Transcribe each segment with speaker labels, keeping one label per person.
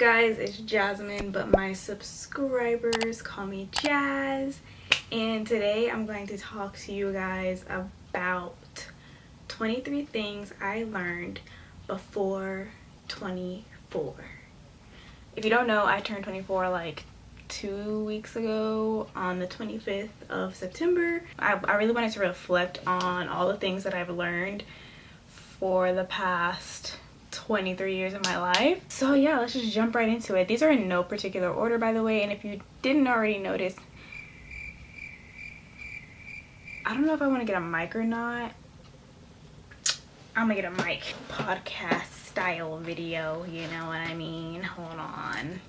Speaker 1: guys, it's Jasmine, but my subscribers call me Jazz, and today I'm going to talk to you guys about 23 things I learned before 24. If you don't know, I turned 24 like 2 weeks ago on the 25th of September. I really wanted to reflect on all the things that I've learned for the past 23 years of my life. So yeah, let's just jump right into it. These are in no particular order, by the way, and if you didn't already notice, I don't know if I want to get a mic or not. I'm gonna get a mic. Podcast style video, you know what I mean? Hold on.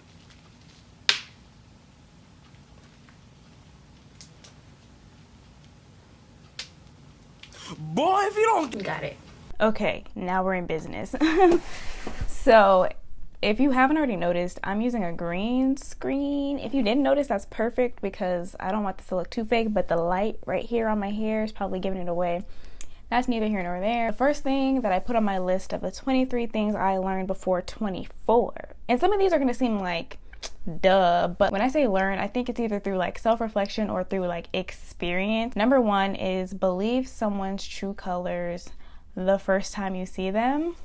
Speaker 2: Boy, if you don't...
Speaker 1: Got it. Okay, now we're in business. So if you haven't already noticed, I'm using a green screen. If you didn't notice, that's perfect because I don't want this to look too fake, but the light right here on my hair is probably giving it away. That's neither here nor there. The first thing that I put on my list of the 23 things I learned before 24. And some of these are going to seem like duh, but when I say learn, I think it's either through like self-reflection or through like experience. Number one is believe someone's true colors the first time you see them.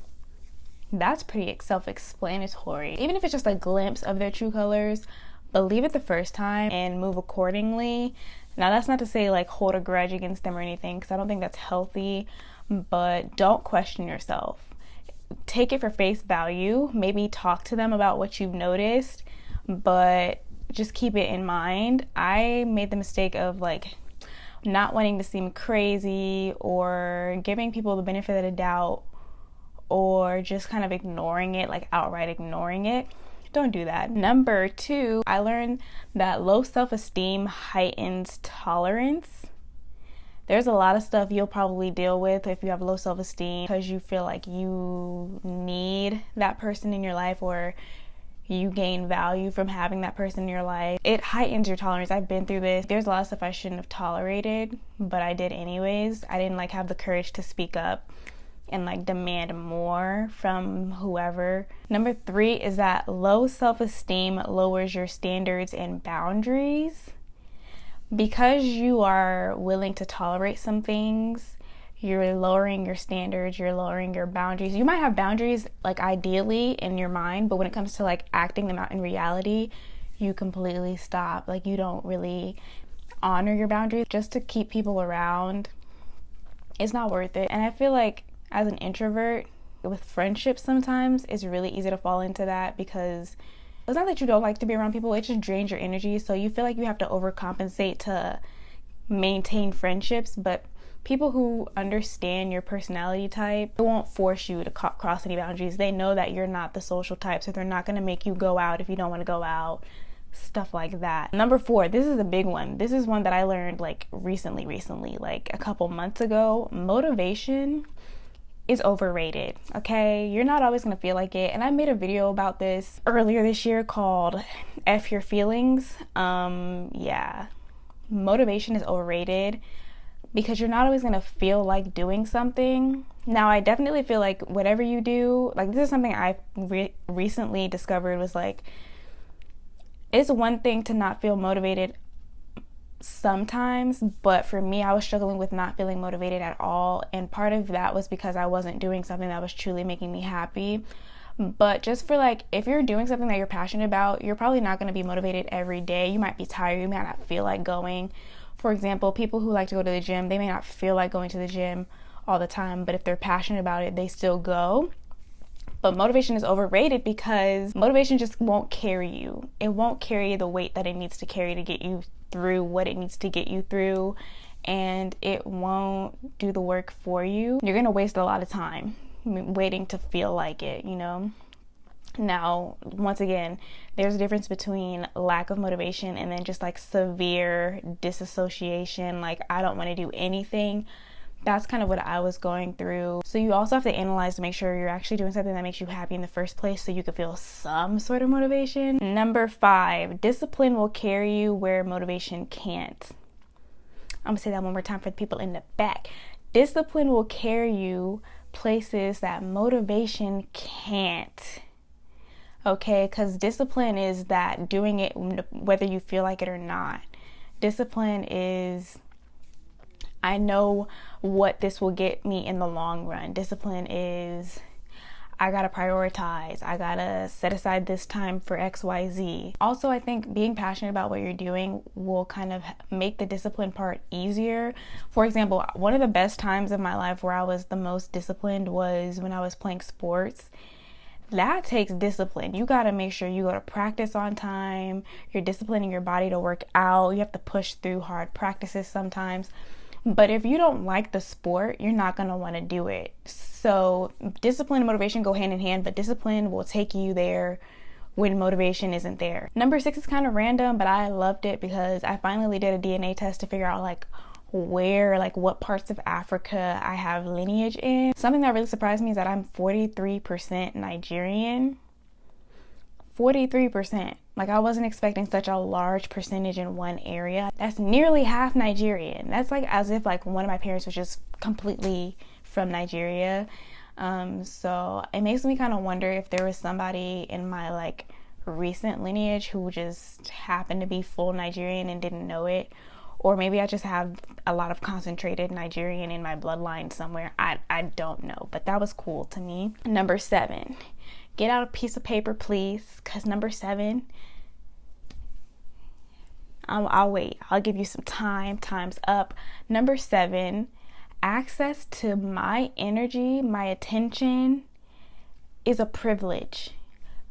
Speaker 1: That's pretty self-explanatory. Even if it's just a glimpse of their true colors, believe it the first time and move accordingly. Now, that's not to say like hold a grudge against them or anything, because I don't think that's healthy, but don't question yourself. Take it for face value. Maybe talk to them about what you've noticed, but just keep it in mind. I made the mistake of like not wanting to seem crazy or giving people the benefit of the doubt or just kind of ignoring it, like outright ignoring it. Don't do that. Number two, I learned that low self-esteem heightens tolerance. There's a lot of stuff you'll probably deal with if you have low self-esteem because you feel like you need that person in your life or you gain value from having that person in your life. It heightens your tolerance. I've been through this. There's a lot of stuff I shouldn't have tolerated, but I did anyways. I didn't like have the courage to speak up and like demand more from whoever. Number three is that low self-esteem lowers your standards and boundaries. Because you are willing to tolerate some things, you're lowering your standards, you're lowering your boundaries. You might have boundaries like ideally in your mind, but when it comes to like acting them out in reality, you completely stop. Like you don't really honor your boundaries just to keep people around. It's not worth it. And I feel like as an introvert with friendships sometimes it's really easy to fall into that because it's not that you don't like to be around people, it just drains your energy. So you feel like you have to overcompensate to maintain friendships, but people who understand your personality type, they won't force you to cross any boundaries. They know that you're not the social type, so they're not going to make you go out if you don't want to go out, stuff like that. Number four, this is a big one. This is one that I learned like recently, like a couple months ago. Motivation is overrated, okay? You're not always going to feel like it. And I made a video about this earlier this year called F Your Feelings. Yeah, motivation is overrated because you're not always going to feel like doing something. Now, I definitely feel like whatever you do, like this is something I recently discovered was like, it's one thing to not feel motivated sometimes, but for me, I was struggling with not feeling motivated at all. And part of that was because I wasn't doing something that was truly making me happy. But just for like, if you're doing something that you're passionate about, you're probably not going to be motivated every day. You might be tired. You might not feel like going. For example, people who like to go to the gym, they may not feel like going to the gym all the time, but if they're passionate about it, they still go. But motivation is overrated because motivation just won't carry you. It won't carry the weight that it needs to carry to get you through what it needs to get you through, and it won't do the work for you. You're going to waste a lot of time waiting to feel like it, you know? Now, once again, there's a difference between lack of motivation and then just like severe disassociation, like I don't want to do anything. That's kind of what I was going through. So you also have to analyze to make sure you're actually doing something that makes you happy in the first place so you can feel some sort of motivation. Number five, discipline will carry you where motivation can't. I'm gonna say that one more time for the people in the back. Discipline will carry you places that motivation can't. Okay, because discipline is that doing it whether you feel like it or not. Discipline is, I know what this will get me in the long run. Discipline is, I gotta prioritize. I gotta set aside this time for XYZ. Also, I think being passionate about what you're doing will kind of make the discipline part easier. For example, one of the best times of my life where I was the most disciplined was when I was playing sports. That takes discipline. You gotta make sure you go to practice on time. You're disciplining your body to work out. You have to push through hard practices sometimes. But if you don't like the sport, you're not going to want to do it. So discipline and motivation go hand in hand, but discipline will take you there when motivation isn't there. Number 6 is kind of random, but I loved it because I finally did a DNA test to figure out what parts of Africa I have lineage in. Something that really surprised me is that I'm 43% Nigerian. 43%. Like, I wasn't expecting such a large percentage in one area. That's nearly half Nigerian. That's like as if like one of my parents was just completely from Nigeria. So it makes me kind of wonder if there was somebody in my like recent lineage who just happened to be full Nigerian and didn't know it. Or maybe I just have a lot of concentrated Nigerian in my bloodline somewhere. I don't know, but that was cool to me. Number 7. Get out a piece of paper, please, because number 7, I'll wait. I'll give you some time. Time's up. Number 7, access to my energy, my attention is a privilege.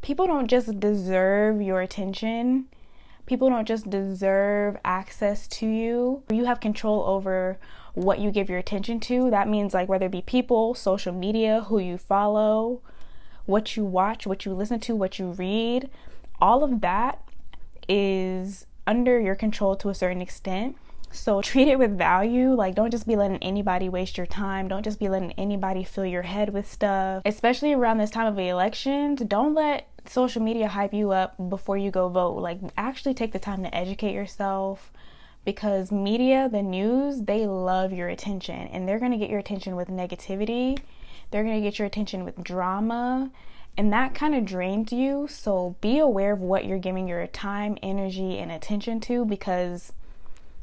Speaker 1: People don't just deserve your attention. People don't just deserve access to you. You have control over what you give your attention to. That means like whether it be people, social media, who you follow, what you watch, what you listen to, what you read, all of that is under your control to a certain extent. So treat it with value. Like, don't just be letting anybody waste your time. Don't just be letting anybody fill your head with stuff. Especially around this time of the elections, don't let social media hype you up before you go vote. Like, actually take the time to educate yourself, because media, the news, they love your attention, and they're going to get your attention with negativity. They're going to get your attention with drama, and that kind of drains you. So be aware of what you're giving your time, energy, and attention to, because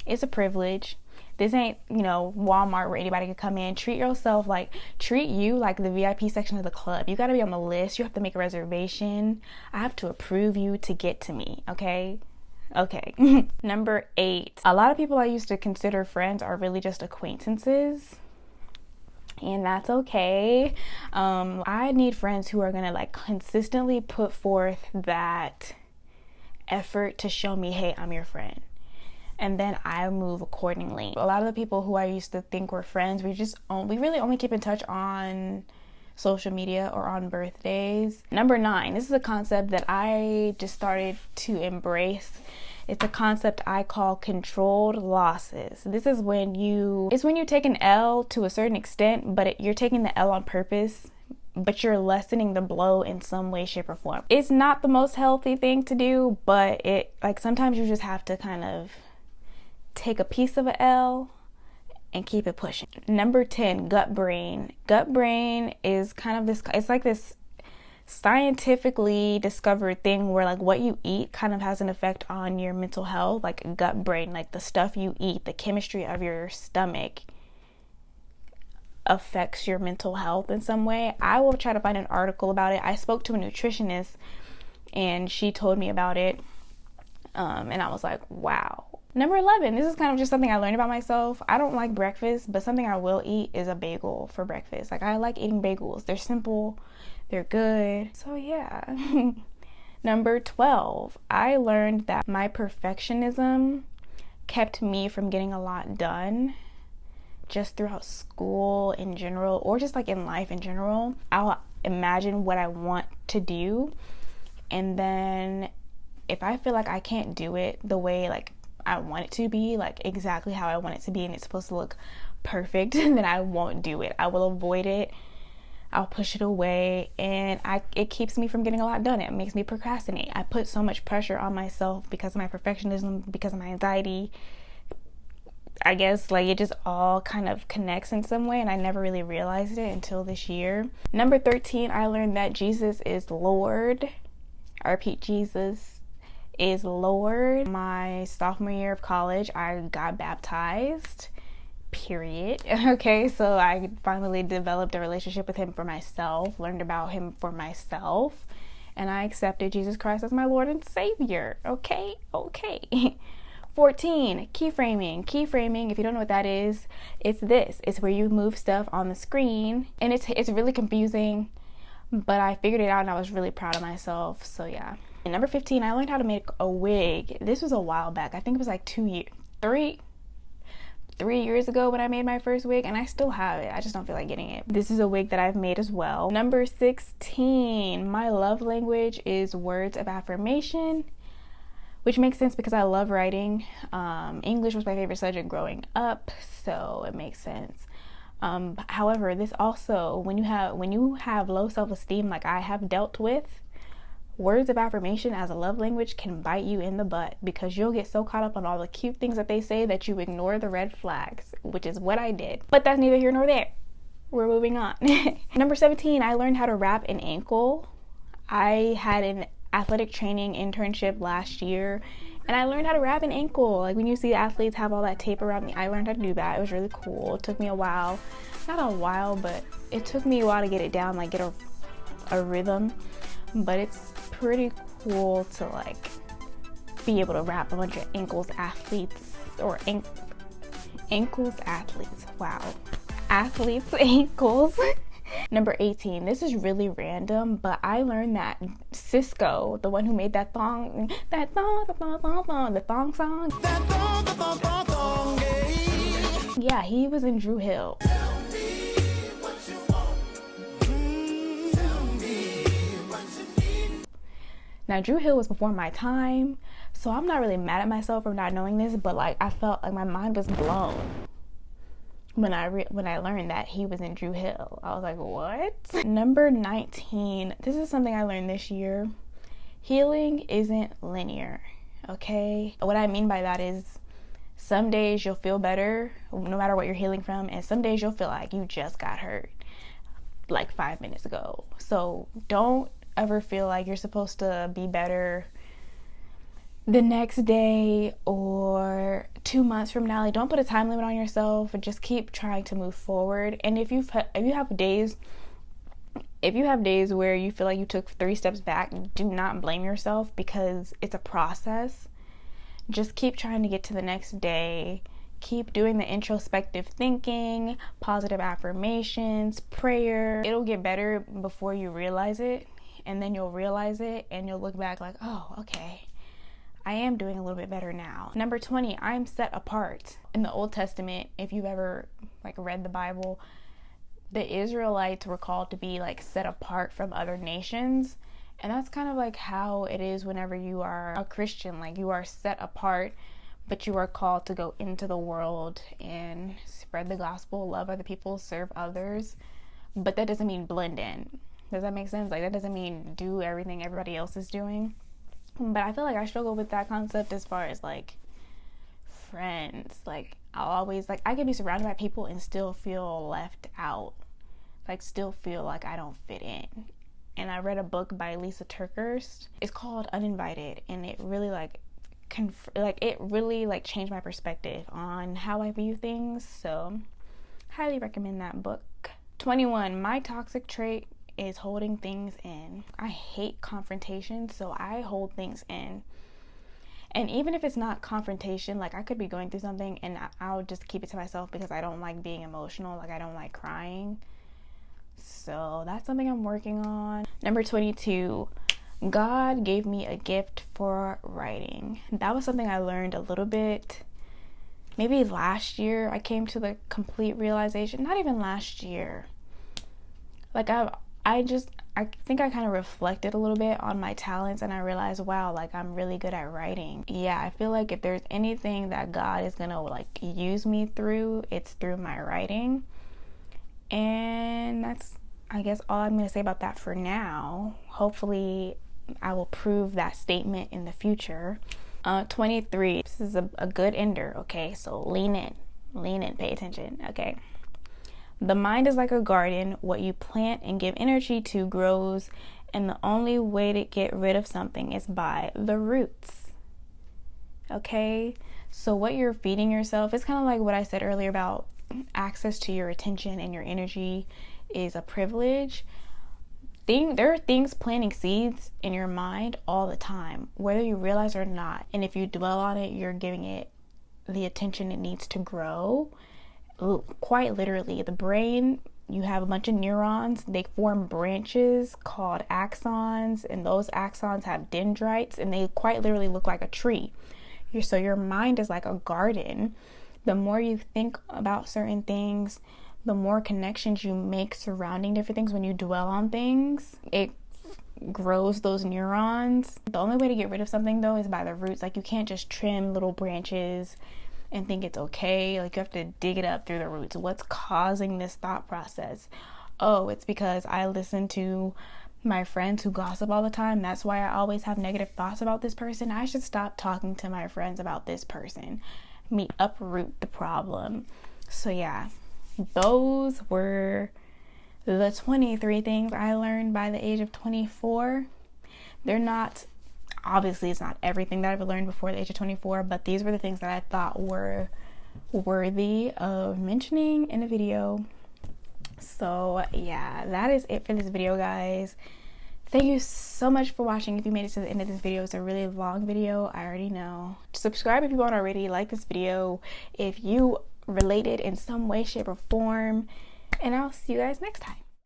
Speaker 1: it's a privilege. This ain't, Walmart where anybody can come in. Treat you like the VIP section of the club. You got to be on the list. You have to make a reservation. I have to approve you to get to me, okay? Okay. Number 8. A lot of people I used to consider friends are really just acquaintances. And that's okay. I need friends who are gonna like consistently put forth that effort to show me, hey, I'm your friend. And then I move accordingly. A lot of the people who I used to think were friends, we really only keep in touch on social media or on birthdays. Number 9, this is a concept that I just started to embrace. It's a concept I call controlled losses. This is when you take an L to a certain extent, but you're taking the L on purpose, but you're lessening the blow in some way, shape, or form. It's not the most healthy thing to do, but sometimes you just have to kind of take a piece of an L and keep it pushing. Number 10, gut brain. Gut brain is kind of this scientifically discovered thing where like what you eat kind of has an effect on your mental health. Like gut brain, like the stuff you eat, the chemistry of your stomach affects your mental health in some way. I will try to find an article about it. I spoke to a nutritionist and she told me about it, and I was like, wow. Number 11, this is kind of just something I learned about myself. I don't like breakfast, but something I will eat is a bagel for breakfast. Like, I like eating bagels. They're simple, they're good. So yeah. Number 12, I learned that my perfectionism kept me from getting a lot done just throughout school in general, or just like in life in general. I'll imagine what I want to do, and then if I feel like I can't do it the way like I want it to be, like exactly how I want it to be, and it's supposed to look perfect, then I won't do it. I will avoid it. I'll push it away, and it keeps me from getting a lot done. It makes me procrastinate. I put so much pressure on myself because of my perfectionism, because of my anxiety. I guess like it just all kind of connects in some way, and I never really realized it until this year. Number 13, I learned that Jesus is Lord. I repeat, Jesus is Lord. My sophomore year of college, I got baptized, period. Okay, so I finally developed a relationship with him for myself, learned about him for myself, and I accepted Jesus Christ as my Lord and Savior. Okay. 14, keyframing. Keyframing, if you don't know what that is, it's this. It's where you move stuff on the screen, and it's really confusing, but I figured it out and I was really proud of myself. So yeah. And number 15, I learned how to make a wig. This was a while back. I think it was like 3 years ago when I made my first wig, and I still have it. I just don't feel like getting it. This is a wig that I've made as well. Number 16, my love language is words of affirmation, which makes sense because I love writing. English was my favorite subject growing up, so it makes sense. However, this also, when you have low self-esteem like I have dealt with, words of affirmation as a love language can bite you in the butt, because you'll get so caught up on all the cute things that they say that you ignore the red flags, which is what I did. But that's neither here nor there. We're moving on. Number 17, I learned how to wrap an ankle. I had an athletic training internship last year, and I learned how to wrap an ankle. Like when you see athletes have all that tape around me, I learned how to do that. It was really cool. It took me a while. Not a while, but it took me a while to get it down, like get a rhythm. But it's pretty cool to like be able to wrap a bunch of ankles athletes. Wow. Athletes' ankles. Number 18, this is really random, but I learned that SISQO, the one who made the thong song. Yeah, he was in Dru Hill. Now, Dru Hill was before my time, so I'm not really mad at myself for not knowing this, but like I felt like my mind was blown when I learned that he was in Dru Hill. I was like, what? Number 19, this is something I learned this year. Healing isn't linear, okay? What I mean by that is some days you'll feel better no matter what you're healing from, and some days you'll feel like you just got hurt like 5 minutes ago. So don't ever feel like you're supposed to be better the next day or 2 months from now. Like, don't put a time limit on yourself, and just keep trying to move forward. And if you have days where you feel like you took 3 steps back, do not blame yourself, because it's a process. Just keep trying to get to the next day. Keep doing the introspective thinking, positive affirmations, prayer. It'll get better before you realize it, and then you'll realize it and you'll look back like, oh, okay, I am doing a little bit better now. Number 20, I'm set apart. In the Old Testament, if you've ever like read the Bible, the Israelites were called to be like set apart from other nations. And that's kind of like how it is whenever you are a Christian. Like, you are set apart, but you are called to go into the world and spread the gospel, love other people, serve others. But that doesn't mean blend in. Does that make sense? Like, that doesn't mean do everything everybody else is doing. But I feel like I struggle with that concept as far as like friends. Like, I'll always, like, I can be surrounded by people and still feel left out. Like, still feel like I don't fit in. And I read a book by Lisa Turkhurst. It's called Uninvited, and it really changed my perspective on how I view things. So, highly recommend that book. 21, my toxic trait is holding things in. I hate confrontation, so I hold things in. And even if it's not confrontation, like I could be going through something and I'll just keep it to myself because I don't like being emotional, like I don't like crying. So that's something I'm working on. Number 22, God gave me a gift for writing. That was something I learned a little bit. Maybe last year I came to the complete realization, not even last year. Like I think I kind of reflected a little bit on my talents, and I realized, wow, like I'm really good at writing. Yeah, I feel like if there's anything that God is gonna like use me through, it's through my writing. And that's, I guess, all I'm gonna say about that for now. Hopefully I will prove that statement in the future. 23, this is a good ender, okay? So lean in, pay attention, okay? The mind is like a garden. What you plant and give energy to grows And the only way to get rid of something is by the roots. Okay? So what you're feeding yourself, it's kind of like what I said earlier about access to your attention and your energy is a privilege. There are things planting seeds in your mind all the time, whether you realize or not. And if you dwell on it, you're giving it the attention it needs to grow. Quite literally, the brain, you have a bunch of neurons. They form branches called axons, and those axons have dendrites, and they quite literally look like a tree. So your mind is like a garden. The more you think about certain things, the more connections you make surrounding different things. When you dwell on things, it grows those neurons. The only way to get rid of something, though, is by the roots. Like, you can't just trim little branches and think it's okay. Like, you have to dig it up through the roots. What's causing this thought process? Oh, it's because I listen to my friends who gossip all the time. That's why I always have negative thoughts about this person. I should stop talking to my friends about this person. Me uproot the problem. So yeah, those were the 23 things I learned by the age of 24. They're not, obviously it's not everything that I've learned before the age of 24, but these were the things that I thought were worthy of mentioning in a video. So yeah, that is it for this video, guys. Thank you so much for watching. If you made it to the end of this video, it's a really long video, I already know. Subscribe if you haven't already. Like this video if you related in some way, shape, or form. And I'll see you guys next time.